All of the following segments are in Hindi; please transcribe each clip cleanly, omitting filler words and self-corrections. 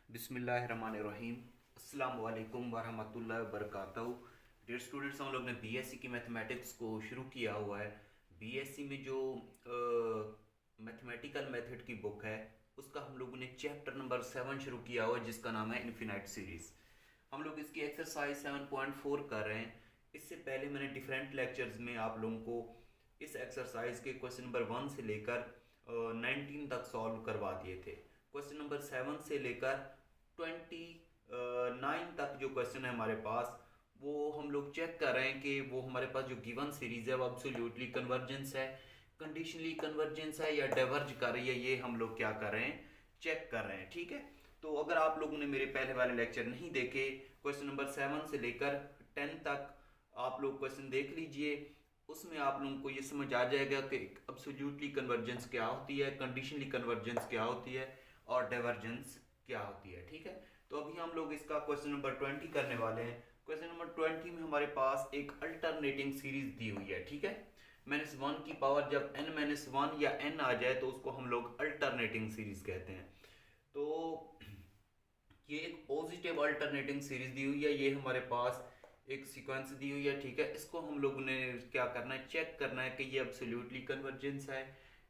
बिस्मिल्लाहिर्रहमानिर्रहीम। अस्सलाम वालेकुम वरहमतुल्लाहि वबरकातुहू। डियर स्टूडेंट्स, हम लोग ने बीएससी की मैथमेटिक्स को शुरू किया हुआ है। बीएससी में जो मैथमेटिकल मेथड की बुक है उसका हम लोगों ने चैप्टर नंबर 7 शुरू किया हुआ है, जिसका नाम है इनफिनाइट सीरीज। हम लोग इसकी एक्सरसाइज 7.4 कर रहे हैं। इससे पहले मैंने डिफरेंट लेक्चर्स में आप लोगों को इस एक्सरसाइज के क्वेश्चन नंबर 1 से लेकर 19 तक सॉल्व करवा दिए थे। क्वेश्चन नंबर 7 से लेकर 29 तक जो क्वेश्चन है हमारे पास, वो हम लोग चेक कर रहे हैं कि वो हमारे पास जो गिवन सीरीज है वो एब्सोल्युटली कन्वर्जेंस है, कंडीशनली कन्वर्जेंस है या डाइवर्ज कर रही है। ये हम लोग क्या कर रहे हैं, चेक कर रहे हैं। ठीक है, तो अगर आप लोगों ने मेरे पहले वाले लेक्चर नहीं देखे, क्वेश्चन नंबर 7 से लेकर 10 तक आप लोग क्वेश्चन देख लीजिए। उसमें आप लोगों को ये समझ आ जाएगा कि एब्सोल्युटली कन्वर्जेंस क्या होती है, कंडीशनली कन्वर्जेंस क्या होती है और डाइवर्जेंस क्या होती है। ठीक है, तो अभी हम लोग इसका क्वेश्चन नंबर 20 करने वाले हैं। क्वेश्चन नंबर 20 में हमारे पास एक अल्टरनेटिंग सीरीज दी हुई है। ठीक है, -1 की पावर जब n-1 या n आ जाए तो उसको हम लोग अल्टरनेटिंग सीरीज कहते हैं। तो ये एक पॉजिटिव अल्टरनेटिंग सीरीज दी हुई है, ये हमारे पास एक सीक्वेंस दी हुई है। ठीक है, इसको हम लोगों ने क्या करना है, चेक करना है कि ये एब्सोल्युटली कन्वर्जेंस है,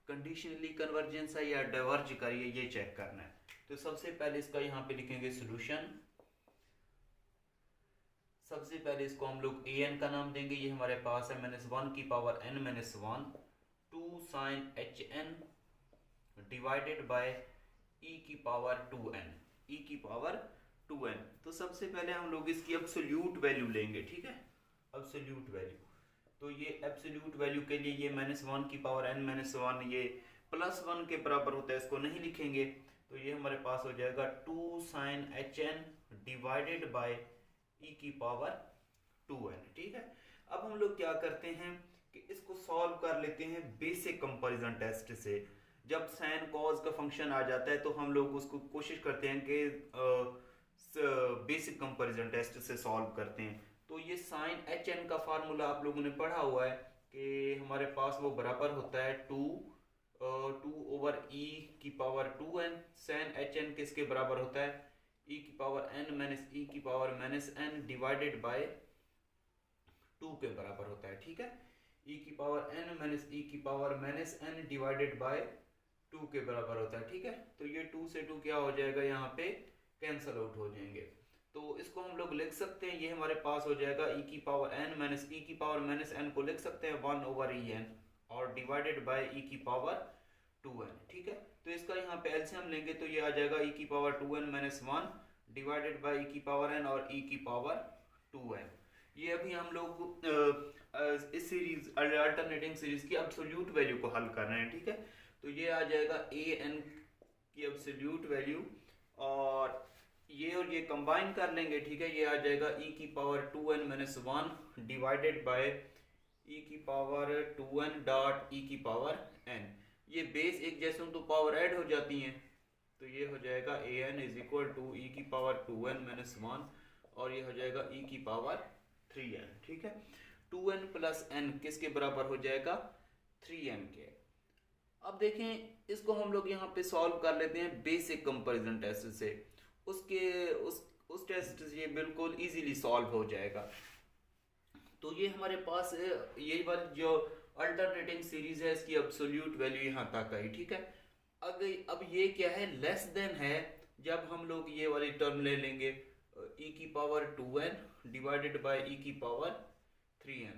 कंडीशनली कन्वर्जेंस है या डाइवर्ज करिए, ये चेक करना है। तो सबसे पहले इसका यहाँ पे लिखेंगे सॉल्यूशन। सबसे पहले इसको हम लोग an का नाम देंगे। ये हमारे पास है -1 की power n-1 2 sin hn divided by e की पावर 2n, e की पावर 2n। तो सबसे पहले हम लोग इसकी एब्सोल्यूट वैल्यू लेंगे। ठीक है, एब्सोल्यूट वैल्यू, तो ये एब्सोल्यूट वैल्यू के लिए ये -1 की पावर n-1 ये +1 के बराबर होता है, इसको नहीं लिखेंगे। तो ये हमारे पास हो जाएगा 2 sin hn divided by e की पावर 2n। ठीक है, अब हम लोग क्या करते हैं कि इसको सॉल्व कर लेते हैं बेसिक कंपैरिजन टेस्ट से। जब साइन कॉज का फंक्शन आ जाता है तो हम लोग उसको कोशिश करते हैं कि बेसिक कंपैरिजन टेस्ट से सॉल्व करते हैं। तो ये साइन hn का फार्मूला आप लोगों ने पढ़ा हुआ है कि हमारे पास वो बराबर होता है 2/e की पावर 2n। साइन hn किसके बराबर होता है, e की पावर n माइनस e की पावर -n डिवाइडेड बाय 2 के बराबर होता है। ठीक है, e की पावर n माइनस e की पावर -n डिवाइडेड बाय 2 के बराबर होता है। ठीक है, तो ये 2 से 2 क्या हो जाएगा, यहाँ पे कैंसल आउट हो जाएंगे। तो इसको हम लोग लिख सकते हैं, ये हमारे पास हो जाएगा e की पावर n माइनस e की पावर -n को लिख सकते हैं 1/en और डिवाइडेड बाय e की पावर 2n। ठीक है, तो इसका यहाँ पे एलसीएम लेंगे तो ये आ जाएगा e की power 2n minus 1 divided by e की पावर n और e की पावर 2n। ये अभी हम लोग इस सीरीज अल्टरनेटिंग सीरीज की एब्सोल्यूट वैल्यू को हल कर रहे हैं। ठीक है, तो ये आ जाएगा an की एब्सोल्यूट वैल्यू और ये कंबाइन कर लेंगे। ठीक है, ये आ जाएगा e की power 2n minus 1 divided by e की पावर 2n डॉट e की पावर n। ये बेस एक जैसे हो तो पावर ऐड हो जाती हैं, तो ये हो जाएगा an is equal to e की पावर 2n माइनस 1 और ये हो जाएगा e की पावर 3n। ठीक है, 2n प्लस n किसके बराबर हो जाएगा, 3n के। अब देखें, इसको हम लोग यहाँ पे सॉल्व कर लेते हैं बेसिक कंपैरिजन टेस्ट से। उस टेस्ट से ये बिल्कुल इजीली सॉल्व हो जाएगा। तो ये हमारे पास यही बात जो अल्टरनेटिंग सीरीज है, इसकी एब्सोल्यूट वैल्यू यहाँ तक आई। ठीक है, अब ये क्या है, लेस देन है, जब हम लोग ये वाली टर्म ले लेंगे e की power 2n divided by e की पावर 3n।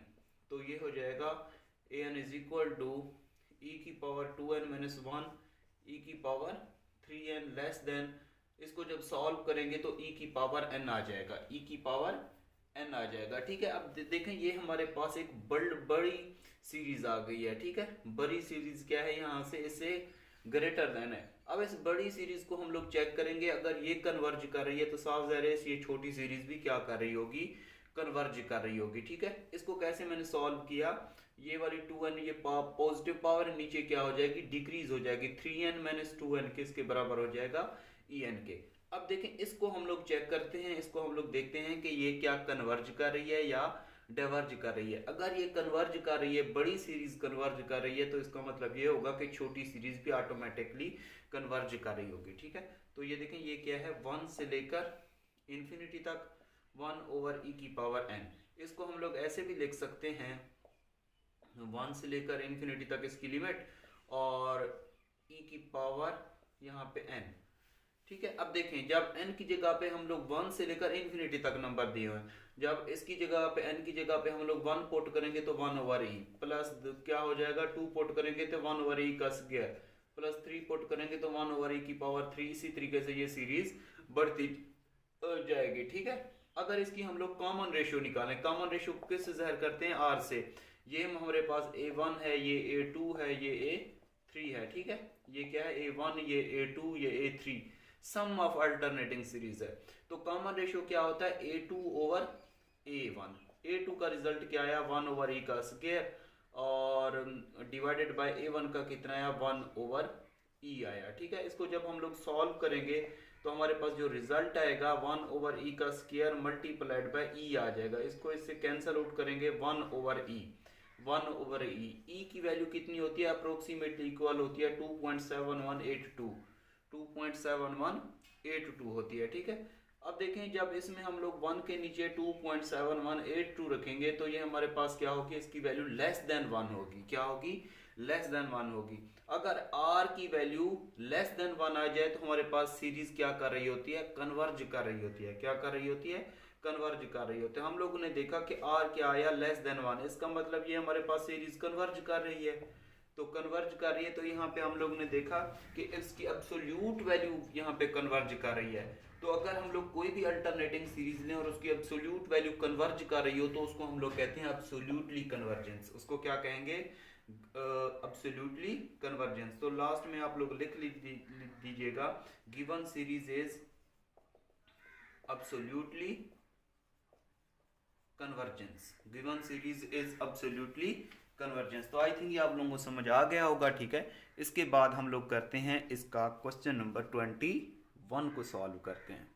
तो ये हो जाएगा an is equal to e की पावर 2n माइनस 1 e की पावर 3n लेस देन, इसको जब सॉल्व करेंगे तो e की पावर n आ जाएगा, e की पावर n आ जाएगा। ठीक है, अब देखें ये हमारे पास एक बड़ी सीरीज आ गई है। ठीक है, बड़ी सीरीज क्या है, यहाँ से इससे ग्रेटर देन है। अब इस बड़ी सीरीज को हम लोग चेक करेंगे, अगर ये कन्वर्ज कर रही है तो साफ ज़ाहिर है ये छोटी सीरीज भी क्या कर रही होगी, कन्वर्ज कर रही होगी। ठीक है, इसको कैसे मैंने सॉल्व किया, ये वाली 2n ये पॉजिटिव पावर नीचे क्या हो जाएगी, डिक्रीज हो जाएगी, 3n माइनस 2n किसके बराबर हो जाएगा, en के। अब देखें इसको हम लोग चेक करते हैं, इसको हम लोग देखते हैं कि ये क्या कन्वर्ज कर रही है या डाइवर्ज कर रही है। अगर ये कन्वर्ज कर रही है, बड़ी सीरीज कन्वर्ज कर रही है, तो इसका मतलब ये होगा कि छोटी सीरीज भी ऑटोमेटिकली कन्वर्ज कर रही होगी। ठीक है, तो ये देखें ये क्या है, 1 से लेकर इन्फिनिटी तक 1/e⁻n। इसको हम लोग ऐसे भी लिख सकते हैं 1 से लेकर इन्फिनिटी तक इसकी लिमिट और e की पावर यहाँ पे n। ठीक है, अब देखें जब n की जगह पे हम लोग 1 से लेकर इन्फिनिटी तक नंबर दिए हुए हैं, जब इसकी जगह पे n की जगह पे हम लोग 1 पुट करेंगे तो 1/e प्लस क्या हो जाएगा, 2 पुट करेंगे तो 1/e का स्क्वायर प्लस 3 पुट करेंगे तो 1/e की पावर 3। इसी तरीके से ये सीरीज बढ़ती जाएगी। ठीक है, अगर इसकी हम लोग कॉमन रेशियो निकालें, कॉमन रेशियो किससे ज़ाहिर करते हैं, r से। ये हमारे पास a1 है, ये a2 है, ये a3 है। ठीक है, ये क्या है, a1, ये a2, ये a3, some of alternating series है। तो कॉमन रेशियो क्या होता है, a2/a1। a2 का रिजल्ट क्या आया, 1/e का स्क्वायर और डिवाइडेड बाय a1 का कितना आया, 1/e आया। ठीक है, इसको जब हम लोग सॉल्व करेंगे तो हमारे पास जो रिजल्ट आएगा 1/e का स्क्वायर मल्टीप्लाइड बाय e आ जाएगा। इसको इससे कैंसल आउट करेंगे, 1/e e की वैल्यू कितनी होती है, अप्रोक्सीमेटली इक्वल होती है 2.7182 2.7182 होती है। ठीक है, अब देखें जब इसमें हम लोग 1 के नीचे 2.7182 रखेंगे तो ये हमारे पास क्या होगी, इसकी वैल्यू लेस देन 1 होगी। क्या होगी, लेस देन 1 होगी। अगर r की वैल्यू लेस देन 1 आ जाए तो हमारे पास सीरीज क्या कर रही होती है, कन्वर्ज कर रही होती है। क्या कर रही होती है, कन्वर्ज कर रही होती है। हम लोगों ने देखा कि r क्या आया, लेस देन 1, इसका मतलब ये हमारे पास सीरीज कन्वर्ज कर रही है। तो कन्वर्ज कर रही है तो यहाँ पे हम लोग ने देखा कि इसकी एब्सोल्यूट वैल्यू यहाँ पे कन्वर्ज कर रही है। तो अगर हम लोग कोई भी अल्टरनेटिंग सीरीज लें और उसकी एब्सोल्यूट वैल्यू कन्वर्ज कर रही हो तो उसको हम लोग कहते हैं एब्सोल्यूटली कन्वर्जेंस। उसको क्या कहेंगे, एब्सोल्यूटली कन्वर्जेंस। तो लास्ट में आप लोग लिख दीजिएगा, given series is absolutely convergence. Given series is absolutely convergence. तो आई थिंक ये आप लोगों को समझ आ गया होगा। ठीक है, इसके बाद हम लोग करते हैं इसका क्वेश्चन नंबर 21 को सॉल्व करते हैं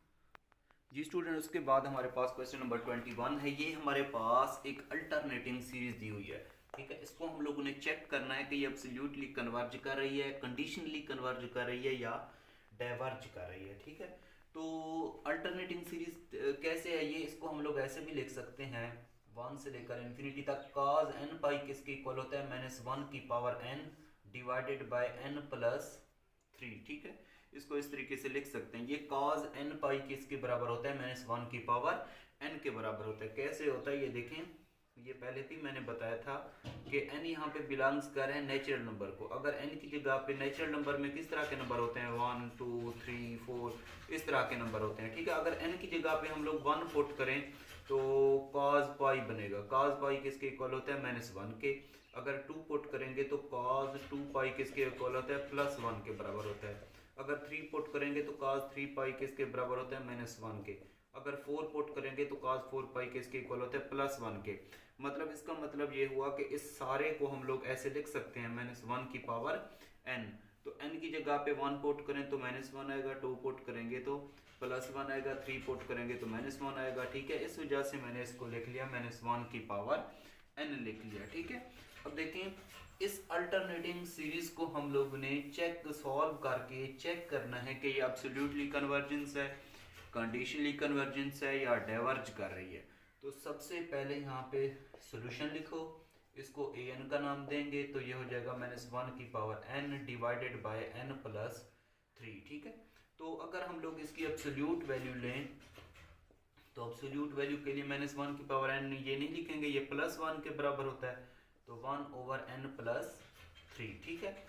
जी स्टूडेंट। उसके बाद हमारे पास क्वेश्चन नंबर 21 है। ये हमारे पास एक अल्टरनेटिंग सीरीज दी हुई है। ठीक है, इसको हम लोगों ने चेक करना है कि ये एब्सोल्यूटली कन्वर्ज कर रही है, कंडीशनली कन्वर्ज कर रही है या डाइवर्ज कर रही है। ठीक है, तो अल्टरनेटिंग सीरीज कैसे है ये, इसको हम लोग ऐसे भी लिख सकते हैं 1 से लेकर इन्फिनिटी तक cos n पाई किसके इक्वल होता है, -1 की power n divided by n plus 3। ठीक है, इसको इस तरीके से लिख सकते हैं, ये cos n पाई किसके बराबर होता है, -1 की पावर n के बराबर होता है। कैसे होता है ये देखें, ये पहले भी मैंने बताया था कि n यहाँ पे बिलोंग्स कर रहे हैं नेचुरल नंबर को। अगर n की जगह पे नेचुरल नंबर में किस तरह के नंबर होते हैं, 1 2 3 4 इस तरह के नंबर होते हैं। ठीक है, अगर n की जगह पे हम लोग 1 पुट करें तो cos पाई बनेगा। cos पाई किसके इक्वल होता है, -1 के। अगर 2 पुट करेंगे तो cos 2 पाई किसके इक्वल होता है, +1 के बराबर होता है। अगर 3 पुट करेंगे तो cos 3 पाई किसके बराबर होता है, -1 के। अगर 4 पुट करेंगे तो cos 4 पाई किसके इक्वल होता है, +1 के। मतलब इसका मतलब ये हुआ कि इस सारे को हम लोग ऐसे लिख सकते हैं, -1 की पावर n। तो n की जगह पे 1 पुट करें तो -1 आएगा, 2 पुट करेंगे तो +1 आएगा, 3 पुट करेंगे तो -1 आएगा। ठीक है, इस वजह से मैंने इसको लिख लिया, -1 की पावर n लिख लिया। ठीक है, अब देखें इस अल्टरनेटिंग सीरीज को हम लोग ने सॉल्व करके चेक करना है कि ये एब्सोल्युटली कन्वर्जेंस है, कंडीशनली कन्वर्जेंस है या डाइवर्ज कर रही है। तो सबसे पहले यहाँ पे सॉल्यूशन लिखो, इसको an का नाम देंगे तो ये हो जाएगा -1 की power n divided by n plus 3। ठीक है, तो अगर हम लोग इसकी एब्सोल्यूट वैल्यू लें तो एब्सोल्यूट वैल्यू के लिए -1 की पावर n ये नहीं लिखेंगे, ये +1 के बराबर होता है, तो 1/n प्लस 3। ठीक है,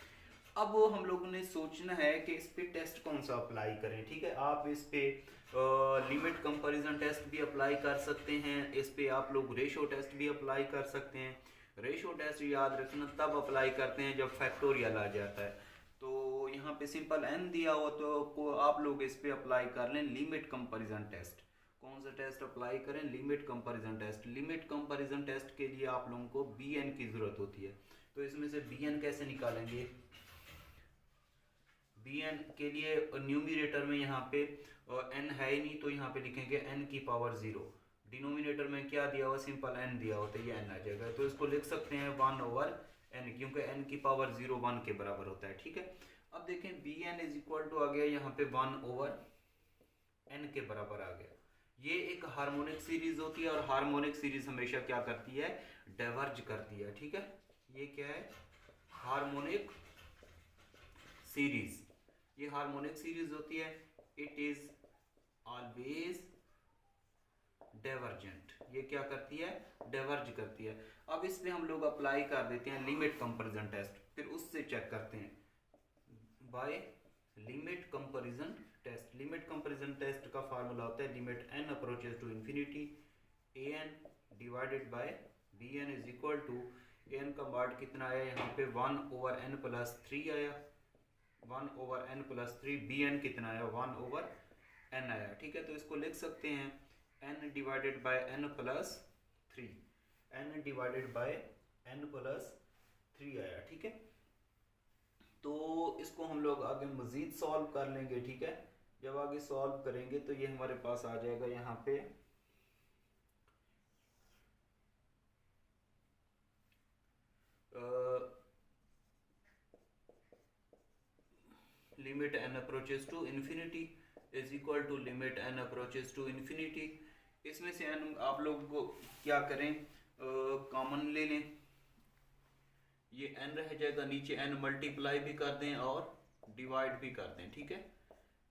अब हम लोगों ने सोचना है कि इस पे टेस्ट कौन सा अप्लाई करें। ठीक है, आप इस पे लिमिट कंपैरिजन टेस्ट भी अप्लाई कर सकते हैं, इस पे आप लोग रेशो टेस्ट भी अप्लाई कर सकते हैं। रेशो टेस्ट याद रखना तब अप्लाई करते हैं जब फैक्टोरियल आ जाता है। तो यहाँ पे सिंपल n दिया हो तो आप लोग इस पे अप्लाई कर लें लिमिट कंपैरिजन टेस्ट। कौन सा टेस्ट अप्लाई करें, limit comparison test. Limit comparison test के लिए आप लोगों को bn की जरूरत होती है। तो इसमें से bn कैसे निकालेंगे, bn के लिए न्यूमरेटर में यहाँ पे n है ही नहीं तो यहाँ पे लिखेंगे n की पावर 0 डिनोमिनेटर में क्या दिया हुआ, सिंपल n दिया होता है, ये n आ जाएगा। तो इसको लिख सकते हैं 1/n, क्योंकि n की पावर 0 1 के बराबर होता है, ठीक है। अब देखें bn इज इक्वल टू आ गया यहाँ पे 1/n के बराबर आ गया। ये एक हार्मोनिक सीरीज होती है और हार्मोनिक सीरीज हमेशा क्या करती है, डाइवर्ज करती है, ठीक है। ये क्या है, हार्मोनिक सीरीज, ये हार्मोनिक सीरीज होती है, इट इज ऑलवेज डाइवर्जेंट। ये क्या करती है, डाइवर्ज करती है। अब इस पे हम लोग अप्लाई कर देते हैं लिमिट कंपैरिजन टेस्ट, फिर उससे चेक करते हैं by limit comparison test. Limit comparison test का फार्मूला होता है limit n approaches to infinity an divided by bn is equal to, an का मान कितना आया यहाँ पे 1/n प्लस 3 आया, 1/n प्लस 3, bn कितना आया 1/n आया, ठीक है। तो इसको लिख सकते हैं n divided by n plus 3, n divided by n plus 3 आया, ठीक है। तो इसको हम लोग आगे मजीद सॉल्व कर लेंगे, ठीक है। जब आगे सॉल्व करेंगे तो ये हमारे पास आ जाएगा यहाँ पे limit n approaches to infinity is equal to limit n approaches to infinity. इसमें से n आप लोग को क्या करें, कॉमन ले लें, ये n रह जाएगा, नीचे n मल्टीप्लाई भी कर दें और डिवाइड भी कर दें, ठीक है।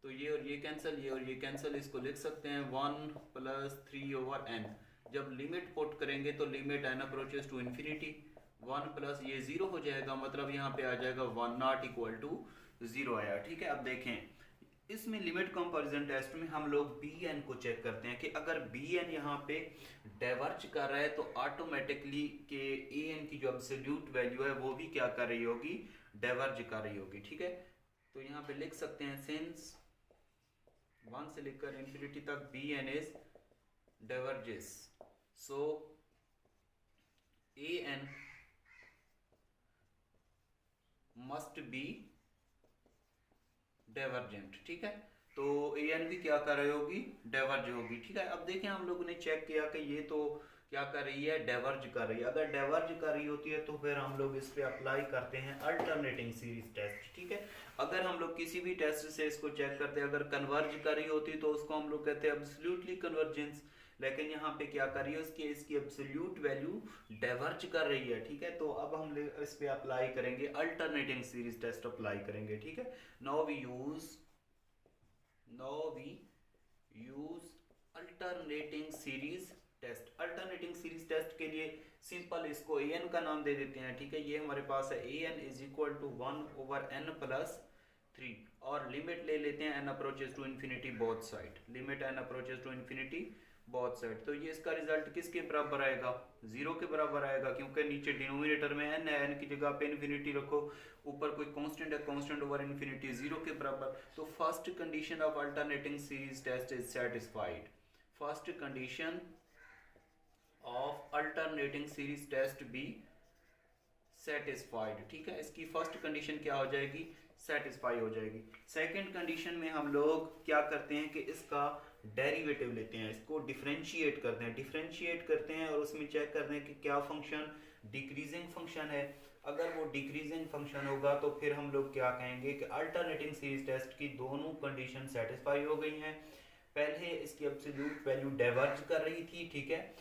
तो ये और ये कैंसिल, ये और ये कैंसिल, इसको लिख सकते हैं 1 प्लस 3/n। जब लिमिट पुट करेंगे तो limit n approaches to infinity, 1 plus ये 0 हो जाएगा, मतलब यहाँ पे आ जाएगा 1 नॉट इक्वल टू 0 आया, ठीक है। अब देखें इसमें लिमिट कंपैरिजन टेस्ट में हम लोग bn को चेक करते हैं कि अगर bn यहाँ पे डाइवर्ज कर रहा है तो ऑटोमेटिकली के an की जो एब्सोल्यूट वैल्यू है वो भी क्या कर रही होगी, डाइवर्ज कर रही होगी, ठीक है। तो यहाँ पे लिख सकते हैं सिंस 1 से लेकर इंफिनिटी तक bn is diverges, so an must be divergent, ठीक है। तो an भी क्या कर रही होगी, डाइवर्ज होगी, ठीक है। अब देखें हम लोगों ने चेक किया कि ये तो क्या कर रही है, डाइवर्ज कर रही है। अगर डाइवर्ज कर रही होती है तो फिर हम लोग इस पे अप्लाई करते हैं अल्टरनेटिंग सीरीज टेस्ट, ठीक है। अगर हम लोग किसी भी टेस्ट से इसको चेक करते हैं, अगर कन्वर्ज कर रही होती तो उसको हम लोग कहते हैं एब्सोल्युटली कन्वर्जेंस, लेकिन यहाँ पे क्या कर रही है, इसकी एब्सोल्यूट वैल्यू डाइवर्ज कर रही है, ठीक है। तो अब हम इस पे अप्लाई करेंगे अल्टरनेटिंग सीरीज टेस्ट अप्लाई करेंगे, ठीक है। Now we use alternating series test. Alternating series test के लिए सिंपल इसको an का नाम दे देते हैं, ठीक है। ये हमारे पास है an is equal to 1/n plus 3 और लिमिट ले लेते हैं n approaches to infinity both side, limit n approaches to infinity both side. तो ये इसका रिजल्ट किसके बराबर आएगा, 0 के बराबर आएगा, क्योंकि नीचे डिनोमिनेटर में n है, n की जगह पे इंफिनिटी रखो, ऊपर कोई कांस्टेंट है, कांस्टेंट ओवर इंफिनिटी 0 के बराबर। तो first condition of alternating series test is satisfied, first condition of alternating series test be satisfied, ठीक है। इसकी फर्स्ट कंडीशन क्या हो जाएगी, सेटिस्फाई हो जाएगी। सेकंड कंडीशन में हम लोग क्या करते हैं कि इसका डेरिवेटिव लेते हैं, इसको डिफरेंशिएट करते हैं और उसमें चेक करते हैं कि क्या फंक्शन डिक्रीजिंग फंक्शन है। अगर वो डिक्रीजिंग फंक्शन होगा तो फिर हम लोग क्या कहेंगे कि अल्टरनेटिंग सीरीज टेस्ट की दोनों कंडीशन सेटिस्फाई हो गई हैं। पहले इसकी एब्सोल्यूट वैल्यू डाइवर्ज कर रही थी, ठीक है,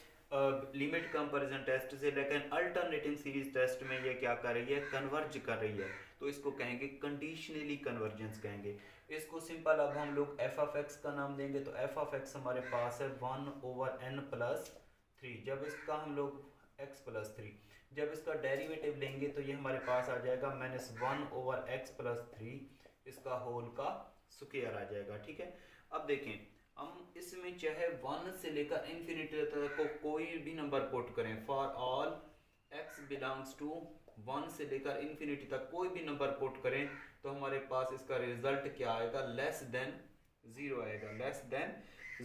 लिमिट कंपैरिजन टेस्ट से, लेकिन अल्टरनेटिंग सीरीज टेस्ट में ये क्या कर रही है, कन्वर्ज कर रही है। तो इसको कहेंगे कंडीशनली कन्वर्जेंस कहेंगे। इसको सिंपल अब हम लोग f ऑफ x का नाम देंगे। तो f ऑफ x हमारे पास है 1/n प्लस 3, जब इसका हम लोग x प्लस 3, जब इसका डेरिवेटिव लेंगे तो ये हमारे पास आ जाएगा -1/x प्लस 3, इसका होल का स्क्वायर आ जाएगा, ठीक है। अब देखें हम इसमें चाहे 1 से लेकर इंफिनिटी तक को कोई भी नंबर पुट करें, for all x belongs to 1 से लेकर इंफिनिटी तक कोई भी नंबर पुट करें तो हमारे पास इसका रिजल्ट क्या आएगा, लेस देन 0 आएगा, लेस देन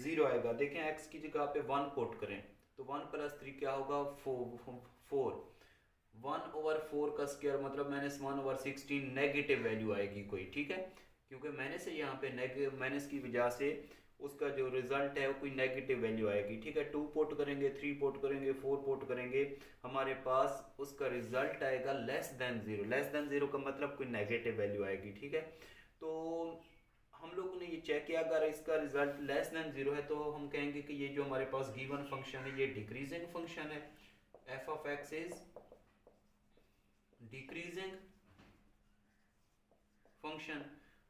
0 आएगा। देखें x की जगह पे 1 पुट करें तो 1 प्लस 3 क्या होगा, 4, 1/4 का स्क्वायर मतलब -1/16 नेगेटिव वैल्यू आएगी कोई, ठीक है, क्योंकि माइनस से यहाँ पे माइनस की वजह से उसका जो रिजल्ट है वो कोई नेगेटिव वैल्यू आएगी, ठीक है। 2 पुट करेंगे, 3 पुट करेंगे, 4 पुट करेंगे, हमारे पास उसका रिजल्ट आएगा लेस देन 0। लेस देन 0 का मतलब कोई नेगेटिव वैल्यू आएगी, ठीक है। तो हम लोगों ने ये चेक किया, अगर इसका रिजल्ट लेस देन 0 है तो हम कहेंगे कि ये जो हमारे पास गिवन फंक्शन है ये डिक्रीजिंग फंक्शन है। F of X is decreasing function,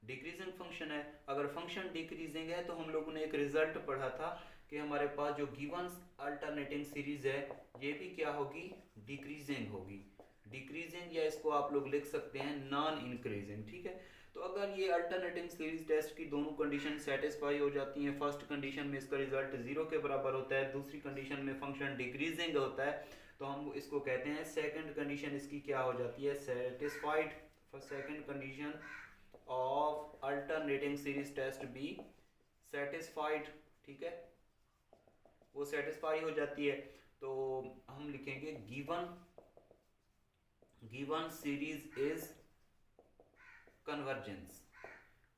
decreasing function है। अगर फंक्शन डिक्रीजिंग है तो हम लोगों ने एक रिजल्ट पढ़ा था कि हमारे पास जो गिवन अल्टरनेटिंग सीरीज है ये भी क्या होगी, डिक्रीजिंग होगी। डिक्रीजिंग, या इसको आप लोग लिख सकते हैं नॉन इंक्रीजिंग, ठीक है। तो अगर ये अल्टरनेटिंग सीरीज टेस्ट की दोनों कंडीशन सेटिस्फाई हो जाती हैं, फर्स्ट कंडीशन में इसका रिजल्ट 0 के बराबर होता है, दूसरी कंडीशन में फंक्शन डिक्रीजिंग होता है, तो हम इसको कहते हैं सेकंड कंडीशन इसकी क्या हो जाती है, satisfied. Second condition of alternating series test be satisfied, ठीक है, वो सेटिस्फाई हो जाती है। तो हम लिखेंगे given series is convergence.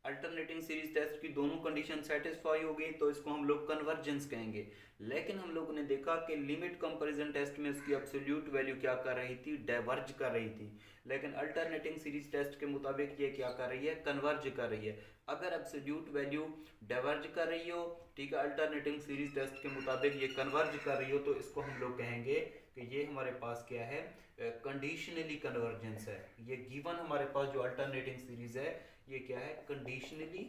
Alternating series test की दोनों कंडीशन सेटिस्फाई हो गई तो इसको हम लोग कन्वर्जेंस कहेंगे। लेकिन हम लोगों ने देखा कि लिमिट कंपैरिजन टेस्ट में उसकी एब्सोल्यूट वैल्यू क्या कर रही थी, डाइवर्ज कर रही थी। लेकिन अल्टरनेटिंग सीरीज टेस्ट के मुताबिक ये क्या कर रही है, कन्वर्ज कर रही है। अगर एब्सोल्यूट वैल्यू डाइवर्ज कर रही हो, ठीक है, अल्टरनेटिंग सीरीज टेस्ट के मुताबिक ये कन्वर्ज कर रही हो, तो इसको हम लोग कहेंगे कि ये हमारे पास क्या है, कंडीशनली कन्वर्जेंस है। ये गिवन हमारे पास जो अल्टरनेटिंग सीरीज है ये क्या है, कंडीशनली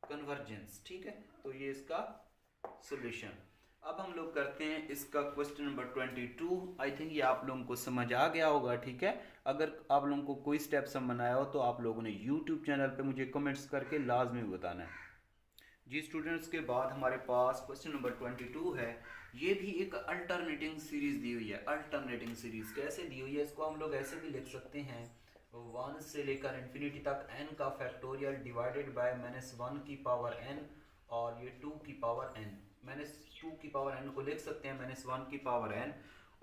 कन्वर्जेंस, ठीक है। तो ये इसका सॉल्यूशन। अब हम लोग करते हैं इसका क्वेश्चन नंबर 22। आई थिंक ये आप लोगों को समझ आ गया होगा, ठीक है। अगर आप लोगों को कोई स्टेप समझ आया हो तो आप लोगों ने यूट्यूब चैनल पे मुझे कमेंट्स करके लाजमी बताना है जी। स्टूडेंट्स, के बाद हमारे पास क्वेश्चन नंबर 22 है। ये भी एक अल्टरनेटिंग सीरीज दी हुई है। अल्टरनेटिंग सीरीज कैसे दी हुई है, इसको हम लोग ऐसे भी लिख सकते हैं, 1 से लेकर इन्फिनिटी तक n का फैक्टोरियल डिवाइडेड बाय -1 की पावर n, और ये 2 की पावर n। -2 की पावर n को लिख सकते हैं -1 की पावर n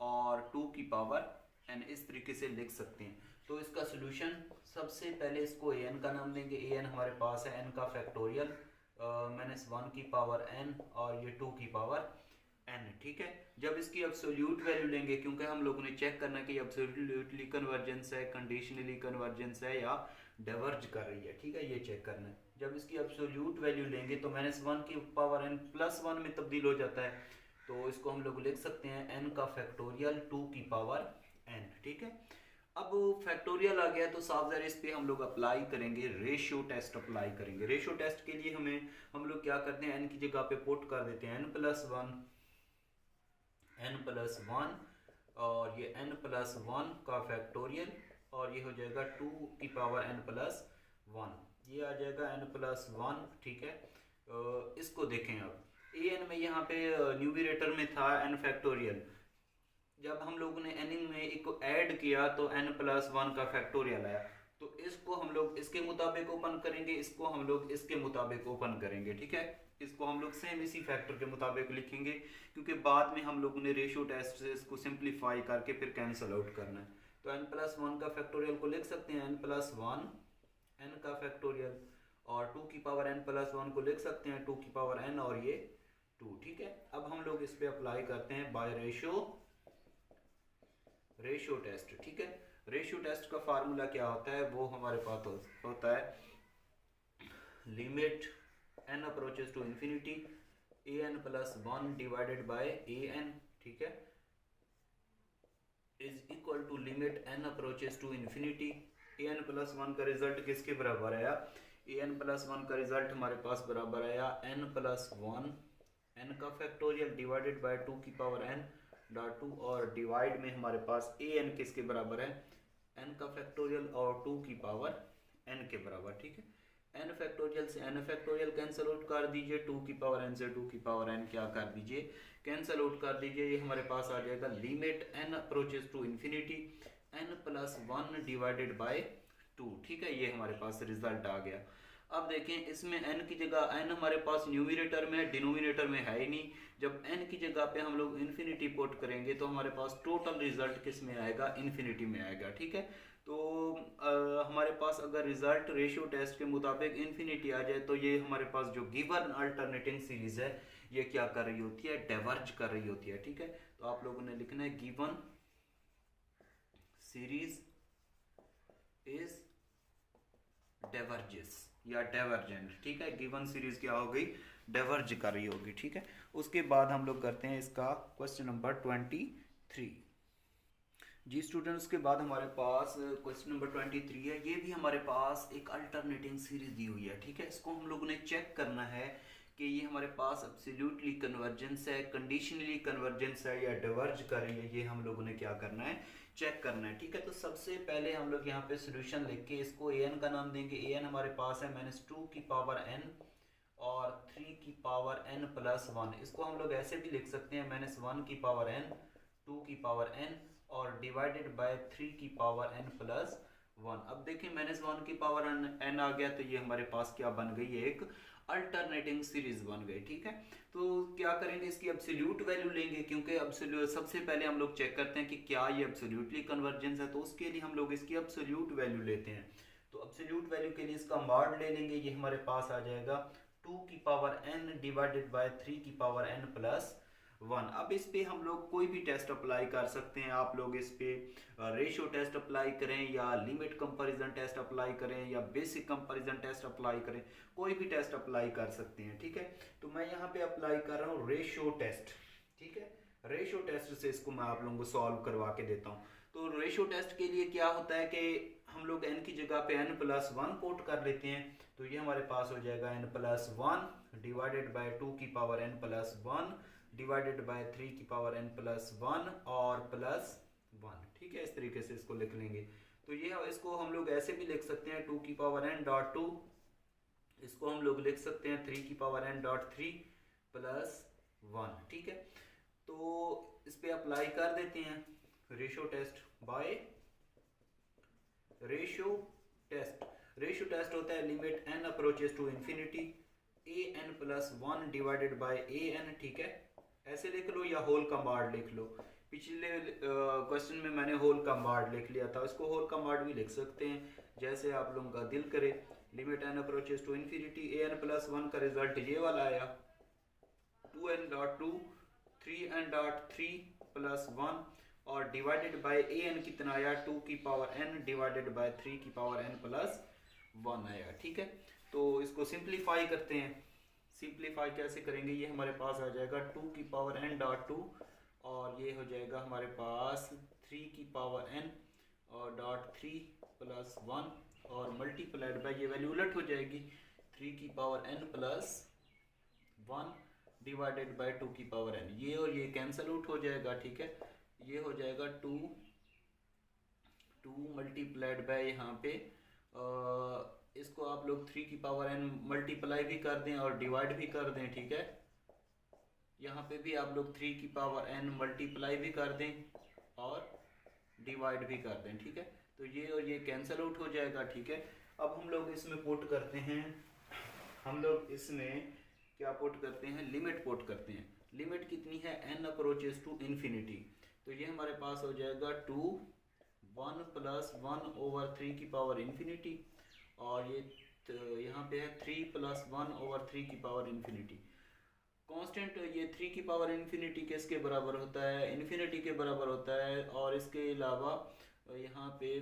और 2 की पावर n, इस तरीके से लिख सकते हैं। तो इसका सोल्यूशन, सबसे पहले इसको an का नाम देंगे। an हमारे पास है n का फैक्टोरियल -1 की पावर n और ये 2 की पावर n, ठीक है। जब इसकी एब्सोल्यूट वैल्यू लेंगे, क्योंकि हम लोगों ने चेक करना है कि एब्सोल्यूटली कन्वर्जेंस है, कंडीशनली कन्वर्जेंस है या डाइवर्ज कर रही है, ठीक है, ये चेक करना है। जब इसकी एब्सोल्यूट वैल्यू लेंगे तो -1 की पावर n +1 में तब्दील हो जाता है, तो इसको हम लोग लिख सकते हैं n का फैक्टोरियल 2 की पावर n, ठीक है। अब फैक्टोरियल आ गया तो साफ ज़ाहिर इस पे हम लोग अप्लाई करेंगे, रेशियो टेस्ट अप्लाई करेंगे। रेशियो टेस्ट के लिए हम लोग क्या करते हैं, n की जगह पे पुट कर देते हैं n+1 और ये n+1 का फैक्टोरियल, और ये हो जाएगा 2 की पावर n+1, ये आ जाएगा n+1, ठीक है। इसको देखें, अब an में यहाँ पे न्यूमरेटर में था n फैक्टोरियल, जब हम लोगों ने n में एक को ऐड किया तो n+1 का फैक्टोरियल आया, तो इसको हम लोग इसके मुताबिक ओपन करेंगे, इसको हम लोग इसके मुताबिक ओपन करेंगे, ठीक है। इसको हम लोग सेम इसी फैक्टर के मुताबिक लिखेंगे, क्योंकि बाद में हम लोगों ने रेशियो टेस्ट से इसको सिंप्लीफाई करके फिर कैंसिल आउट करना है। तो n+1 का फैक्टोरियल को लिख सकते हैं n+1 n का फैक्टोरियल, और 2 की पावर n+1 को लिख सकते हैं 2 की पावर n और ये 2, ठीक है। अब हम लोग इस पे अप्लाई करते हैं बाय रेशियो टेस्ट, ठीक है। रेशियो टेस्ट का फार्मूला क्या होता है, वो हमारे पास होता है limit n approaches to infinity an+1 divided by an, ठीक है, is equal to limit n approaches to infinity. an+1 का रिजल्ट किसके बराबर आया, an+1 का रिजल्ट हमारे पास बराबर आया n+1 n का फैक्टोरियल डिवाइडेड बाय 2 की पावर n डॉट 2, और डिवाइड में हमारे पास an किसके बराबर है, n का फैक्टोरियल और 2 की पावर n के बराबर, ठीक है। n फैक्टोरियल से n फैक्टोरियल कैंसिल आउट कर दीजिए, 2 की पावर n से 2 की पावर n क्या कर दीजिए, कैंसिल आउट कर दीजिए। ये हमारे पास आ जाएगा limit n approaches to infinity n+1 divided by 2, ठीक है, ये हमारे पास रिजल्ट आ गया। अब देखें इसमें n की जगह n हमारे पास न्यूमरेटर में है, डिनोमिनेटर में है ही नहीं। जब n की जगह पे हम लोग इन्फिनिटी पुट करेंगे तो हमारे पास टोटल रिजल्ट किस में आएगा, इन्फिनिटी में आएगा। ठीक है, तो हमारे पास अगर रिजल्ट रेशियो टेस्ट के मुताबिक इन्फिनिटी आ जाए तो ये हमारे पास जो गिवन अल्टरनेटिंग सीरीज है ये क्या कर रही होती है, डाइवर्ज कर रही होती है। ठीक है, तो आप लोगों ने लिखना है गिवन सीरीज इज डाइवर्जेस या डाइवर्जेंट। ठीक है, गिवन सीरीज क्या हो गई, डाइवर्ज कर रही होगी। ठीक है, उसके बाद हम लोग करते हैं इसका क्वेश्चन नंबर 23। जी स्टूडेंट्स, के बाद हमारे पास क्वेश्चन नंबर 23 है। ये भी हमारे पास एक अल्टरनेटिंग सीरीज दी हुई है। ठीक है, इसको हम लोगों ने चेक करना है कि ये हमारे पास एब्सोल्युटली कन्वर्जेंस है, कंडीशनली कन्वर्जेंस है या डाइवर्ज कर रही है, ये हम लोगों ने क्या करना है, चेक करना है। ठीक है, तो सबसे पहले हम लोग यहाँ पे सोल्यूशन लिख के इसको an का नाम देंगे। an हमारे पास है -2 की पावर n और 3 की पावर n प्लस 1। इसको हम लोग ऐसे भी लिख सकते हैं -1 की पावर n, 2 की पावर n और डिवाइडेड बाय 3 की पावर n प्लस 1। अब देखिए -1 की पावर n आ गया तो ये हमारे पास क्या बन गई, एक अल्टरनेटिंग सीरीज बन गई। ठीक है, तो क्या करेंगे, इसकी एब्सोल्यूट वैल्यू लेंगे, क्योंकि एब्सोल्यूट सबसे पहले हम लोग चेक करते हैं कि क्या ये एब्सोल्यूटली कन्वर्जेंस है, तो उसके लिए हम लोग इसकी एब्सोल्यूट वैल्यू लेते हैं। तो एब्सोल्यूट वैल्यू के लिए इसका मॉड ले लेंगे, ये हमारे पास आ जाएगा 2 की पावर n डिवाइडेड बाय 3 की पावर n प्लस 1। अब इस पे हम लोग कोई भी टेस्ट अप्लाई कर सकते हैं। आप लोग इस पे रेशियो टेस्ट अप्लाई करें या लिमिट कंपैरिजन टेस्ट अप्लाई करें या बेसिक कंपैरिजन टेस्ट अप्लाई करें, कोई भी टेस्ट अप्लाई कर सकते हैं। ठीक है, तो मैं यहाँ पे अप्लाई कर रहा हूँ रेशियो टेस्ट। ठीक है, रेशियो टेस्ट से इसको मैं आप लोगों को सॉल्व करवा के देता हूँ। तो रेशियो टेस्ट के लिए क्या होता है कि हम लोग n की जगह पे n प्लस 1 पुट कर लेते हैं, तो ये हमारे पास हो जाएगा n प्लस 1 डिवाइडेड बाय 2 की power n plus 1 divided bye 3 की पावर n प्लस 1 और प्लस 1। ठीक है, इस तरीके से इसको लिख लेंगे। तो ये इसको हम लोग ऐसे भी लिख सकते हैं 2 की पावर n डॉट 2, इसको हम लोग लिख सकते हैं 3 की पावर n डॉट 3 प्लस 1। ठीक है, तो इस पे अप्लाई कर देते हैं ratio test by ratio test. Ratio test होता है limit n approaches to infinity an plus 1 divided by an। ठीक है, ऐसे लिख लो या होल का मॉड लिख लो। पिछले क्वेश्चन में मैंने होल का मॉड लिख लिया था, इसको होल का मॉड भी लिख सकते हैं, जैसे आप लोगों का दिल करे। Limit n approaches to infinity an plus 1 का रिजल्ट ये वाला आया 2n dot 2 3n dot 3 plus 1 और डिवाइडेड बाय an कितना आया 2 की पावर n डिवाइडेड बाय 3 की पावर n प्लस 1 आया। ठीक है, तो इसको सिंप्लीफाई करते हैं। सिंप्लीफाई कैसे करेंगे, ये हमारे पास आ जाएगा 2 की पावर n डॉट 2 और ये हो जाएगा हमारे पास 3 की पावर n और डॉट 3 प्लस 1 और मल्टीप्लाइड बाय, ये वैल्यू उलट हो जाएगी 3 की power n plus 1 divided by 2 की पावर n। ये और ये कैंसिल आउट हो जाएगा। ठीक है, ये हो जाएगा 2 मल्टीप्लाइड बाय यहाँ पे इसको आप लोग 3 की पावर n मल्टीप्लाई भी कर दें और डिवाइड भी कर दें। ठीक है, यहाँ पे भी आप लोग 3 की पावर n मल्टीप्लाई भी कर दें और डिवाइड भी कर दें। ठीक है, तो ये और ये कैंसिल आउट हो जाएगा। ठीक है, अब हम लोग इसमें पुट करते हैं, हम लोग इसमें क्या पुट करते हैं, लिमिट पुट करते हैं। लिमिट कितनी है, n अप्रोचेस टू इन्फिनिटी, तो ये हमारे पास हो जाएगा 2 1 प्लस 1 ओवर 3 की पावर इन्फिनिटी और ये यहाँ पे है 3 प्लस 1 ओवर 3 की पावर इन्फिनिटी। कांस्टेंट ये 3 की पावर इन्फिनिटी किसके बराबर होता है, इन्फिनिटी के बराबर होता है और इसके अलावा यहाँ पे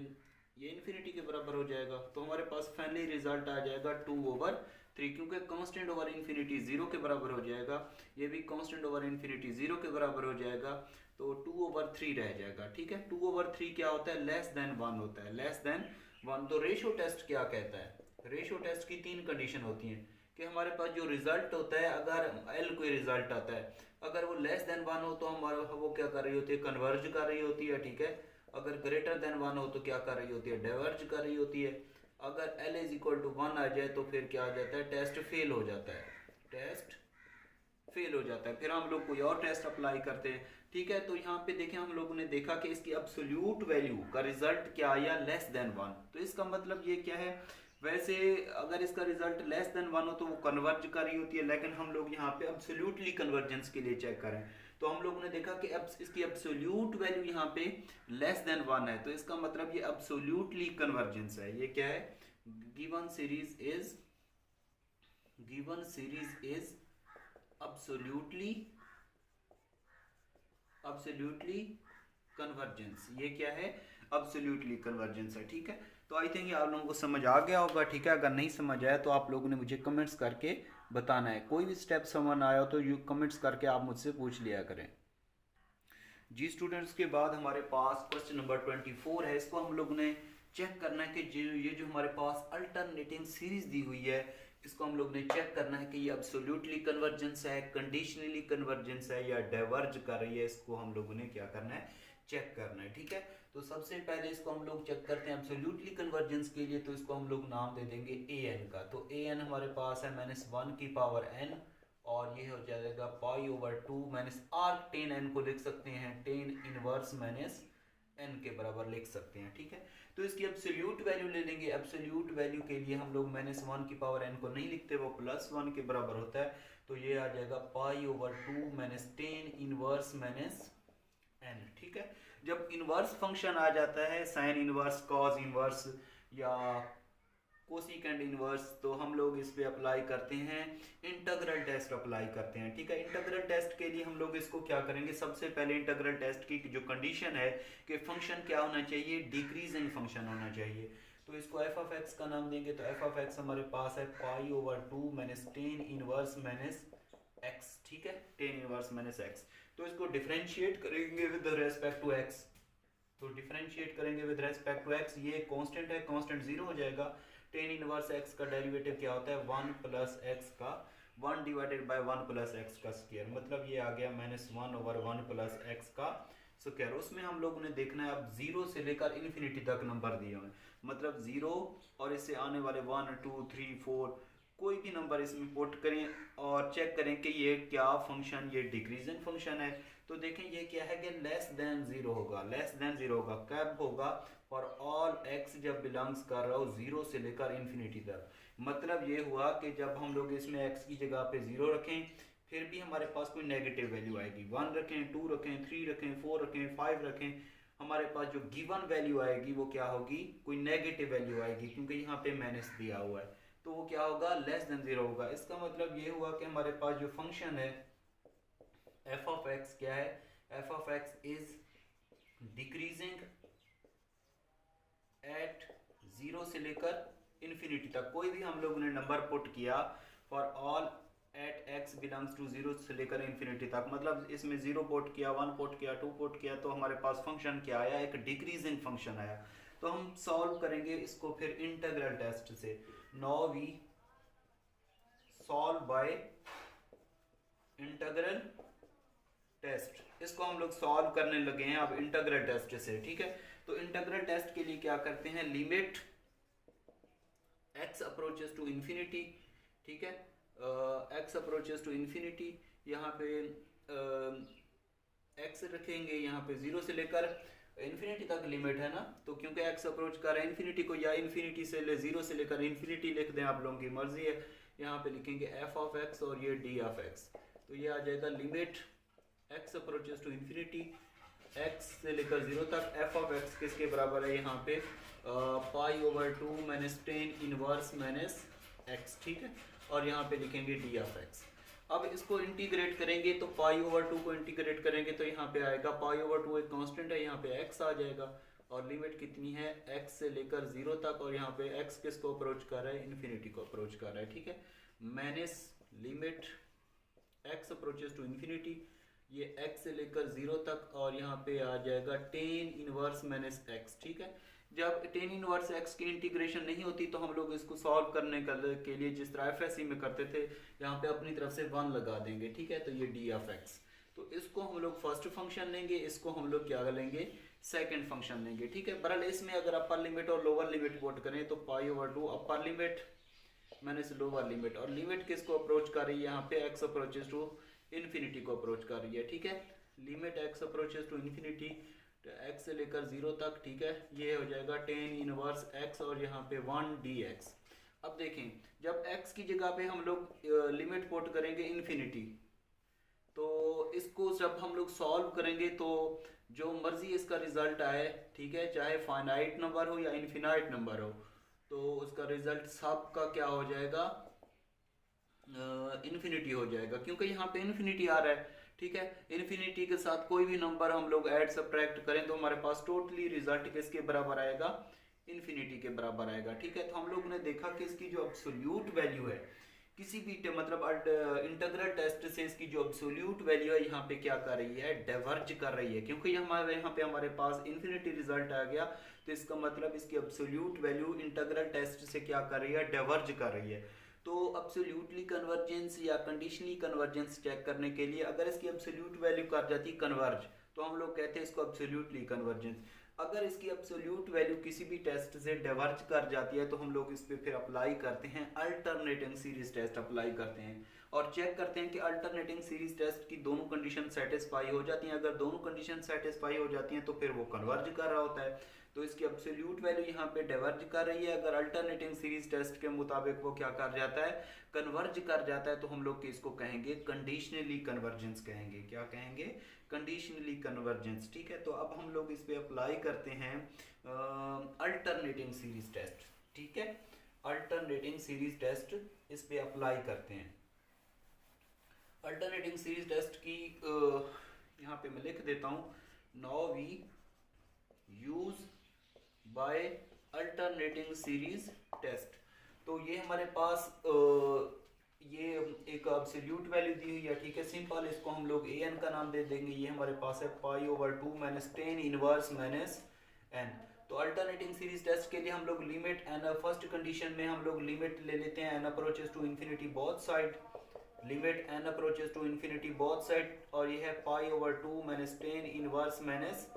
ये इन्फिनिटी के बराबर हो जाएगा। तो हमारे पास फाइनली रिजल्ट आ जाएगा 2 ओवर 3, क्योंकि कांस्टेंट ओवर इन्फिनिटी 0 के बराबर हो जाएगा, ये भी कांस्टेंट ओवर इन्फिनिटी 0 के बराबर हो जाएगा, तो 2 ओवर 3 रह जाएगा। ठीक है, 2 ओवर 3 क्या होता है, लेस देन 1 होता है, लेस देन 1। तो रेशियो टेस्ट क्या कहता है, रेशियो टेस्ट की 3 कंडीशन होती हैं कि हमारे पास जो रिजल्ट होता है, अगर L कोई रिजल्ट आता है, अगर वो लेस देन 1 हो तो हमारा वो क्या कर रही होती है, कन्वर्ज कर रही होती है। ठीक है, अगर ग्रेटर देन 1 हो तो क्या कर रही होती है, डाइवर्ज कर रही होती है। अगर L इज इक्वल टू 1 आ जाए तो फिर क्या आ जाता है, टेस्ट फेल हो जाता है, टेस्ट फेल हो जाता है, फिर हम लोग कोई और टेस्ट अप्लाई करते हैं। ठीक है, तो यहाँ पे देखें हम लोगों ने देखा कि इसकी एब्सोल्यूट वैल्यू का रिजल्ट क्या आया, लेस देन 1। तो इसका मतलब ये क्या है, वैसे अगर इसका रिजल्ट लेस देन 1 हो तो वो कन्वर्ज कर रही होती है, लेकिन हम लोग यहाँ पे एब्सोल्युटली कन्वर्जेंस के लिए चेक करें तो हम लोगों ने देखा कि अब इसकी एब्सोल्यूट वैल्यू यहाँ पे लेस देन 1 है, तो इसका मतलब ये एब्सोल्युटली कन्वर्जेंस है। ये क्या है, given series is absolutely convergence. ये क्या है, absolutely कन्वर्जेंस है। ठीक है, तो आई थिंक आप लोगों को समझ आ गया होगा। ठीक है, अगर नहीं समझ आया तो आप लोगों ने मुझे कमेंट्स करके बताना है। कोई भी स्टेप समझ आया हो तो यू कमेंट्स करके आप मुझसे पूछ लिया करें जी। स्टूडेंट्स के बाद हमारे पास क्वेश्चन नंबर 24 है। इसको हम लोग ने चेक करना है कि ये जो हमारे पास अल्टरनेटिंग सीरीज दी हुई है, इसको हम लोग ने चेक करना है कि ये एब्सोल्युटली कन्वर्जेंस है, कंडीशनली कन्वर्जेंस है या डाइवर्ज कर रही है। इसको हम लोगों ने क्या करना है, चेक करना है। ठीक है, तो सबसे पहले इसको हम लोग चेक करते हैं एब्सोल्युटली कन्वर्जेंस के लिए, तो इसको हम लोग नाम दे देंगे an का। तो an हमारे पास है -1 की पावर n, और ये हो जाएगा π/2 -arctan n को लिख सकते हैं 10 इनवर्स n के बराबर लिख सकते हैं। ठीक है, तो इसकी एब्सोल्यूट वैल्यू ले लेंगे। एब्सोल्यूट वैल्यू के लिए हम लोग -1 की पावर n को नहीं लिखते, वो +1 के बराबर होता है। तो ये आ जाएगा π/2 -10 इनवर्स n। ठीक है, जब इनवर्स फंक्शन आ जाता है, साइन इनवर्स, कॉस इनवर्स या कोसिकेंड इनवर्स, तो हम लोग इस पे अप्लाई करते हैं इंटीग्रल टेस्ट अप्लाई करते हैं। ठीक है, इंटीग्रल टेस्ट के लिए हम लोग इसको क्या करेंगे, सबसे पहले इंटीग्रल टेस्ट की जो कंडीशन है कि फंक्शन क्या होना चाहिए, डिक्रीजिंग फंक्शन होना चाहिए। तो इसको f(x) का नाम देंगे। तो f(x) हमारे पास है π/2 -10 इनवर्स x। ठीक है, 10 इनवर्स x। तो इसको डिफरेंशिएट करेंगे विद रेस्पेक्ट टू x। तो डिफरेंशिएट करेंगे विद रेस्पेक्ट टू x, ये कांस्टेंट है, कांस्टेंट 0 हो जाएगा। 10 इनवर्स x का डेरिवेटिव क्या होता है, 1 प्लस x का 1 डिवाइडेड बाय 1 प्लस x का स्क्वायर, मतलब ये आ गया -1/1 प्लस x का स्क्वायर। उसमें हम लोगों ने देखना है अब 0 से लेकर इन्फिनिटी तक नंबर दिए हुए, मतलब 0 और इससे आने वाले 1 2 3 4 कोई भी नंबर इसमें पुट करें और चेक करें कि ये क्या फंक्शन, ये डिक्रीजिंग फंक्शन है। तो देखें ये क्या है कि लेस देन 0 होगा, लेस देन 0 होगा, कब होगा, फॉर ऑल x जब बिलोंग्स कर रहा हो 0 से लेकर इन्फिनिटी तक। मतलब ये हुआ कि जब हम लोग इसमें x की जगह पे 0 रखें, फिर भी हमारे पास कोई नेगेटिव वैल्यू आएगी, 1 रखें, 2 रखें, 3 रखें, 4 रखें, 5 रखें, हमारे पास जो गिवन वैल्यू आएगी वो क्या होगी, कोई नेगेटिव वैल्यू आएगी, क्योंकि यहाँ पे माइनस दिया हुआ है। तो वो क्या होगा, लेस देन 0 होगा। इसका मतलब ये हुआ कि हमारे पास जो फंक्शन है f(x) क्या है, f(x) इज डिक्रीजिंग एट 0 से लेकर इन्फिनिटी तक। कोई भी हम लोगों ने नंबर पुट किया for all at x belongs to 0 से लेकर इन्फिनिटी तक, मतलब इसमें 0 पुट किया, 1 पुट किया, 2 पुट किया, तो हमारे पास फंक्शन क्या आया, एक डिक्रीजिंग फंक्शन आया। तो हम सॉल्व करेंगे इसको फिर इंटीग्रल टेस्ट से। Now we solve by integral test. इसको हम लोग सॉल्व करने लगे हैं अब इंटीग्रल टेस्ट से। ठीक है, तो इंटीग्रल टेस्ट के लिए क्या करते हैं, limit x approaches to infinity. ठीक है, x अप्रोचेस टू इंफिनिटी, यहाँ पे x रखेंगे, यहाँ पे 0 से लेकर इन्फिनिटी तक लिमिट है ना, तो क्योंकि x अप्रोच कर रहा है इन्फिनिटी को, या इन्फिनिटी से 0 से लेकर इन्फिनिटी लिख दें, आप लोगों की मर्जी है। यहाँ पे लिखेंगे f(x) और ये d(x), तो ये आ जाएगा limit x approaches to infinity, x से लेकर 0 तक f(x) किसके बराबर है, यहाँ पे π/2 -10 इनवर्स x। ठीक है, और यहाँ पे लिखेंगे d(x). अब इसको इंटीग्रेट करेंगे, तो π/2 को इंटीग्रेट करेंगे तो यहाँ पे आएगा π/2 एक कांस्टेंट है, यहाँ पे x आ जाएगा, और लिमिट कितनी है, x से लेकर 0 तक, और यहाँ पे x किसको अप्रोच कर रहा है, इन्फिनिटी को अप्रोच कर रहा है। ठीक है, minus limit x approaches to infinity, ये x से लेकर 0 तक, और यहाँ पे आ जाएगा 10 इनवर्स x। ठीक है, जब 10 इनवर्स x की इंटीग्रेशन नहीं होती तो हम लोग इसको सॉल्व करने के लिए जिस तरह FSC में करते थे, यहाँ पे अपनी तरफ से 1 लगा देंगे। ठीक है, तो ये d(x), तो इसको हम लोग फर्स्ट फंक्शन लेंगे, इसको हम लोग क्या लेंगे, सेकंड फंक्शन लेंगे। ठीक है, बहरहाल इसमें अगर अपर लिमिट और लोअर लिमिट पुट करें तो π/2 upper limit minus lower limit, और लिमिट किसको अप्रोच कर रही है, यहाँ पे x अप्रोचेस टू इन्फिनिटी को अप्रोच कर रही है। ठीक है, limit x approaches to infinity, x से लेकर 0 तक। ठीक है, ये हो जाएगा 10 इनवर्स x और यहाँ पे 1 dx। अब देखें, जब x की जगह पे हम लोग लिमिट पुट करेंगे इन्फिनिटी, तो इसको जब हम लोग सॉल्व करेंगे तो जो मर्जी इसका रिजल्ट आए, ठीक है, चाहे फाइनाइट नंबर हो या इनफिनाइट नंबर हो, तो उसका रिजल्ट सब का क्या हो जाएगा, इन्फिनिटी हो जाएगा, क्योंकि यहाँ पे इन्फिनिटी आ रहा है। ठीक है, इन्फिनिटी के साथ कोई भी नंबर हम लोग ऐड सब्ट्रैक्ट करें तो हमारे पास टोटली रिजल्ट किसके बराबर आएगा, इन्फिनिटी के बराबर आएगा। ठीक है, तो हम लोग ने देखा कि इसकी जो अब्सोल्यूट वैल्यू है किसी भी मतलब इंटीग्रल टेस्ट से इसकी जो अब्सोल्यूट वैल्यू है यहाँ पे क्या कर रही है, डाइवर्ज कर रही है, क्योंकि हमारे यहाँ पे हमारे पास इन्फिनिटी रिजल्ट आ गया, तो इसका मतलब इसकी अब्सोल्यूट वैल्यू इंटीग्रल टेस्ट से क्या कर रही है, डाइवर्ज कर रही है। तो अब्सोल्यूटली कन्वर्जेंस या कंडीशनली कन्वर्जेंस चेक करने के लिए अगर इसकी अब्सोल्यूट वैल्यू कर जाती कन्वर्ज, तो हम लोग कहते हैं इसको अब्सोल्यूटली कन्वर्जेंस। अगर इसकी अब्सोल्यूट वैल्यू किसी भी टेस्ट से डाइवर्ज कर जाती है तो हम लोग इस पे फिर अप्लाई करते हैं अल्टरनेटिंग सीरीज टेस्ट अप्लाई करते हैं और चेक करते हैं कि अल्टरनेटिंग सीरीज टेस्ट की दोनों कंडीशन सेटिस्फाई हो जाती हैं। अगर दोनों कंडीशन सेटिस्फाई हो जाती हैं तो फिर वो कन्वर्ज कर रहा होता है, तो इसकी अब्सोल्यूट वैल्यू यहाँ पे डाइवर्ज कर रही है। अगर अल्टरनेटिंग सीरीज टेस्ट के मुताबिक वो क्या कर जाता है, कन्वर्ज कर जाता है, तो हम लोग इसको कहेंगे कंडीशनली कन्वर्जेंस कहेंगे। क्या कहेंगे, कंडीशनली कन्वर्जेंस। ठीक है, तो अब हम लोग इस पे अप्लाई करते हैं अल्टरनेटिंग सीरीज टेस्ट। ठीक है, अल्टरनेटिंग सीरीज टेस्ट इस पे अप्लाई करते हैं। अल्टरनेटिंग सीरीज टेस्ट की यहाँ पे मैं लिख देता हूँ, now we use by alternating series test. तो ये हमारे पास ये एक अब्सोल्यूट वैल्यू दी हुई है। ठीक है, सिंपल इसको हम लोग ए एन का नाम दे देंगे। ये हमारे पास है pi over 2 minus 10 inverse minus n. तो अल्टरनेटिंग सीरीज टेस्ट के लिए हम लोग लिमिट एन, फर्स्ट कंडीशन में हम लोग लिमिट ले लेते हैं N approaches to infinity both side, limit N approaches to infinity both side, और ये है pi over 2 minus 10 inverse minus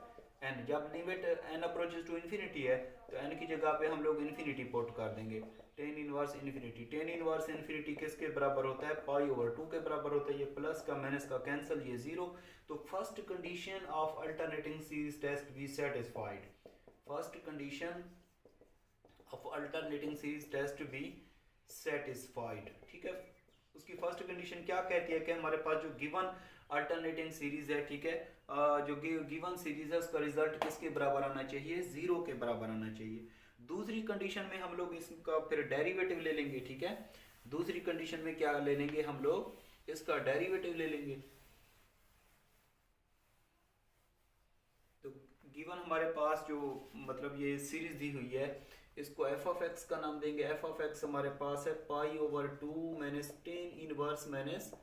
N. जब limit N approaches to infinity है तो एन की जगह पे हम लोग इन्फिनिटी पुट कर देंगे, 10 इनवर्स इन्फिनिटी। 10 इनवर्स इन्फिनिटी किसके बराबर होता है, पाई ओवर 2 के बराबर होता है। ये प्लस का माइनस का कैंसिल, ये जीरो। तो first condition of alternating series test be satisfied, first condition of alternating series test be satisfied. ठीक है, उसकी फर्स्ट कंडीशन क्या कहती है कि हमारे पास जो गिवन अल्टरनेटिंग सीरीज है, ठीक है, जो गिवन सीरीज है उसका रिजल्ट किसके बराबर आना चाहिए, जीरो के बराबर आना चाहिए। दूसरी कंडीशन में हम लोग इसका फिर डेरिवेटिव ले लेंगे। ठीक है, दूसरी कंडीशन में क्या ले लेंगे, हम लोग इसका डेरिवेटिव ले लेंगे। तो गिवन हमारे पास जो मतलब ये सीरीज दी हुई है, इसको एफ ऑफ एक्स का नाम देंगे। एफ ऑफ एक्स हमारे पास है pi over 2 minus 10 inverse minus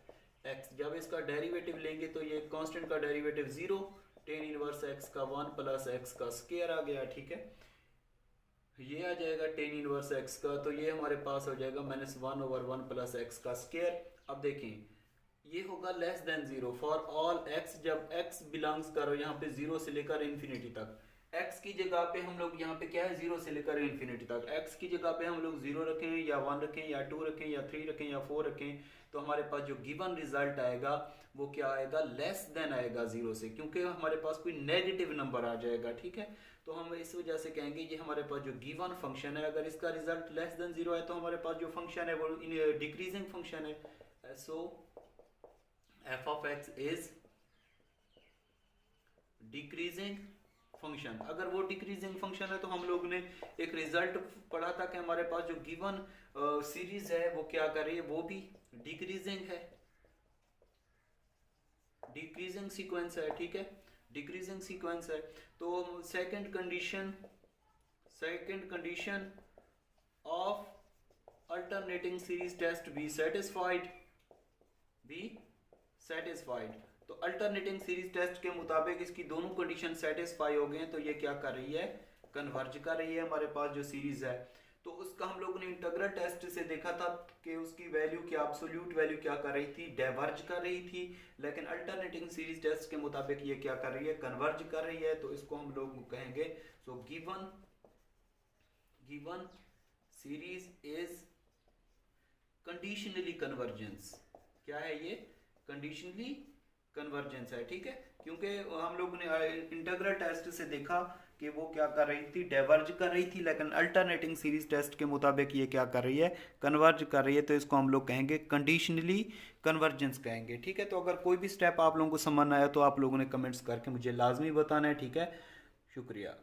x. जब इसका डेरिवेटिव लेंगे तो ये कांस्टेंट का डेरिवेटिव 0, 10 इनवर्स एक्स का 1 प्लस एक्स का स्क्वायर आ गया। ठीक है, ये आ जाएगा 10 इनवर्स एक्स का, तो ये हमारे पास हो जाएगा माइनस 1 ओवर 1 प्लस एक्स का स्क्वायर। अब देखें, ये होगा less than 0 for all x, जब एक्स बिलोंग्स करो यहाँ पे 0 से लेकर इन्फिनिटी तक। x की जगह पे हम लोग यहाँ पे क्या है, 0 से लेकर इन्फिनिटी तक। x की जगह पे हम लोग 0 रखें या 1 रखें या 2 रखें या 3 रखें या 4 रखें, तो हमारे पास जो गिवन रिजल्ट आएगा वो क्या आएगा, लेस देन आएगा 0 से, क्योंकि हमारे पास कोई नेगेटिव नंबर आ जाएगा। ठीक है, तो हम इस वजह से कहेंगे ये हमारे पास जो गिवन फंक्शन है, अगर इसका रिजल्ट लेस देन 0 है तो हमारे पास जो फंक्शन है वो डिक्रीजिंग फंक्शन है। So F of X is decreasing function. अगर वो डिक्रीजिंग फंक्शन है तो हम लोग ने एक रिजल्ट पढ़ा था कि हमारे पास जो गिवन सीरीज है वो क्या कर रही है, वो भी डिक्रीजिंग है, डिक्रीजिंग सीक्वेंस है। ठीक है, डिक्रीजिंग सीक्वेंस है। तो second condition of alternating series test be satisfied, तो अल्टरनेटिंग सीरीज टेस्ट के मुताबिक इसकी दोनों कंडीशन सेटिस्फाई हो गए, तो ये क्या कर रही है, कन्वर्ज कर रही है हमारे पास जो सीरीज है। तो उसका हम लोगों ने इंटीग्रल टेस्ट से देखा था कि उसकी वैल्यू क्या, एब्सोल्यूट वैल्यू क्या कर रही थी, डाइवर्ज कर रही थी। लेकिन अल्टरनेटिंग सीरीज टेस्ट के मुताबिक ये क्या कर रही है, कन्वर्ज कर रही है। तो इसको हम लोग कहेंगे, so given series is conditionally convergence. क्या है ये, कंडीशनली कन्वर्जेंस है, ठीक है। क्योंकि हम लोगों ने इंटीग्रल टेस्ट से देखा कि वो क्या कर रही थी, डाइवर्ज कर रही थी, लेकिन अल्टरनेटिंग सीरीज टेस्ट के मुताबिक ये क्या कर रही है, कन्वर्ज कर रही है। तो इसको हम लोग कहेंगे कंडीशनली कन्वर्जेंस कहेंगे, ठीक है। तो अगर कोई भी स्टेप आप लोगों को समझ आया तो आप लोगों ने कमेंट्स करके मुझे लाजमी बताना है, ठीक है। शुक्रिया।